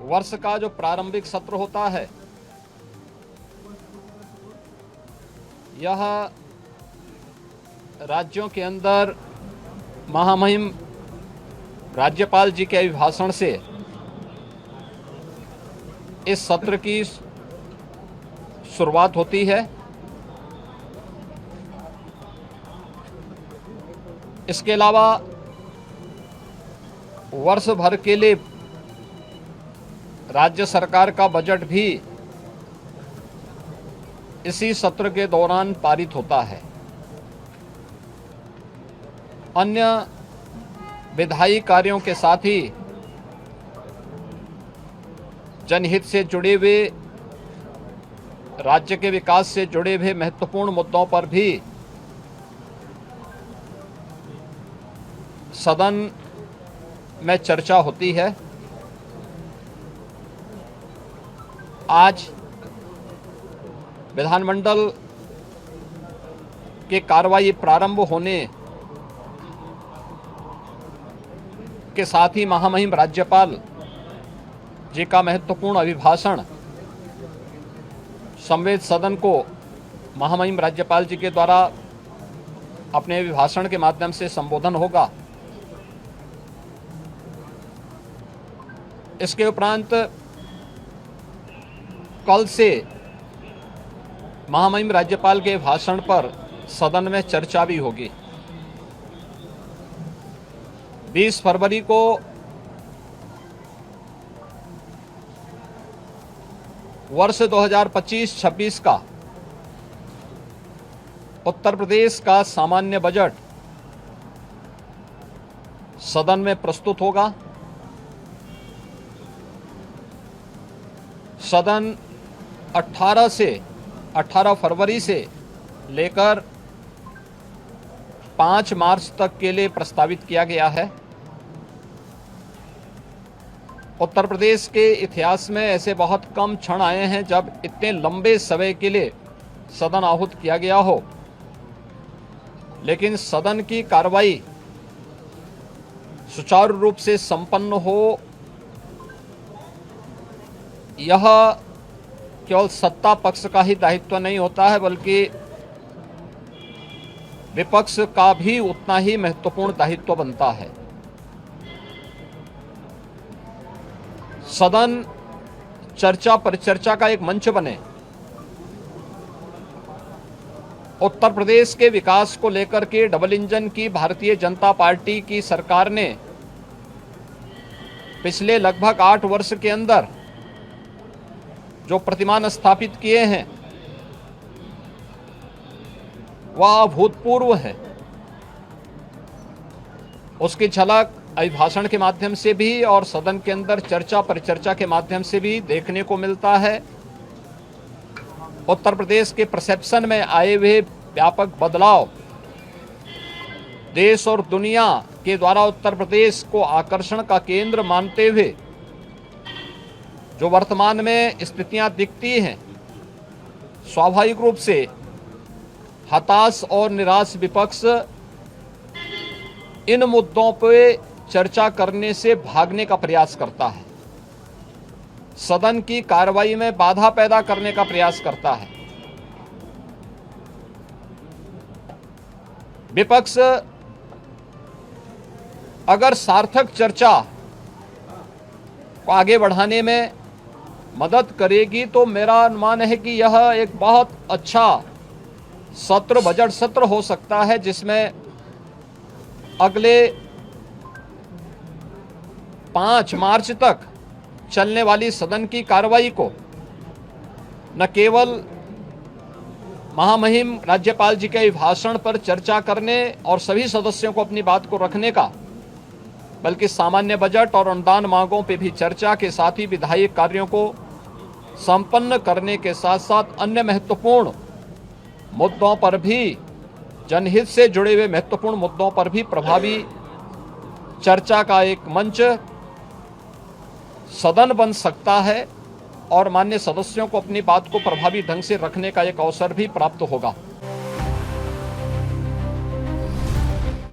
वर्ष का जो प्रारंभिक सत्र होता है यह राज्यों के अंदर महामहिम राज्यपाल जी के अभिभाषण से इस सत्र की शुरुआत होती है। इसके अलावा वर्ष भर के लिए राज्य सरकार का बजट भी इसी सत्र के दौरान पारित होता है। अन्य विधायी कार्यों के साथ ही जनहित से जुड़े हुए, राज्य के विकास से जुड़े हुए महत्वपूर्ण मुद्दों पर भी सदन में चर्चा होती है। आज विधानमंडल के कार्रवाई प्रारंभ होने के साथ ही महामहिम राज्यपाल जी का महत्वपूर्ण अभिभाषण संवेद सदन को महामहिम राज्यपाल जी के द्वारा अपने अभिभाषण के माध्यम से संबोधन होगा। इसके उपरांत कल से महामहिम राज्यपाल के भाषण पर सदन में चर्चा भी होगी। 20 फरवरी को वर्ष 2025-26 का उत्तर प्रदेश का सामान्य बजट सदन में प्रस्तुत होगा। सदन 18 फरवरी से लेकर 5 मार्च तक के लिए प्रस्तावित किया गया है। उत्तर प्रदेश के इतिहास में ऐसे बहुत कम क्षण आए हैं जब इतने लंबे समय के लिए सदन आहूत किया गया हो, लेकिन सदन की कार्रवाई सुचारू रूप से संपन्न हो, यह केवल सत्ता पक्ष का ही दायित्व नहीं होता है, बल्कि विपक्ष का भी उतना ही महत्वपूर्ण दायित्व बनता है। सदन चर्चा परिचर्चा का एक मंच बने। उत्तर प्रदेश के विकास को लेकर के डबल इंजन की भारतीय जनता पार्टी की सरकार ने पिछले लगभग 8 वर्ष के अंदर जो प्रतिमान स्थापित किए हैं वह अभूतपूर्व है। उसकी झलक अभिभाषण के माध्यम से भी और सदन के अंदर चर्चा परिचर्चा के माध्यम से भी देखने को मिलता है। उत्तर प्रदेश के परसेप्शन में आए हुए व्यापक बदलाव देश और दुनिया के द्वारा उत्तर प्रदेश को आकर्षण का केंद्र मानते हुए जो वर्तमान में स्थितियां दिखती हैं, स्वाभाविक रूप से हताश और निराश विपक्ष इन मुद्दों पर चर्चा करने से भागने का प्रयास करता है, सदन की कार्रवाई में बाधा पैदा करने का प्रयास करता है। विपक्ष अगर सार्थक चर्चा को आगे बढ़ाने में मदद करेगी तो मेरा अनुमान है कि यह एक बहुत अच्छा सत्र, बजट सत्र हो सकता है, जिसमें अगले 5 मार्च तक चलने वाली सदन की कार्रवाई को न केवल महामहिम राज्यपाल जी के अभिभाषण पर चर्चा करने और सभी सदस्यों को अपनी बात को रखने का, बल्कि सामान्य बजट और अनुदान मांगों पर भी चर्चा के साथ ही विधायी कार्यों को संपन्न करने के साथ साथ अन्य महत्वपूर्ण मुद्दों पर भी, जनहित से जुड़े हुए महत्वपूर्ण मुद्दों पर भी प्रभावी चर्चा का एक मंच सदन बन सकता है और माननीय सदस्यों को अपनी बात को प्रभावी ढंग से रखने का एक अवसर भी प्राप्त होगा।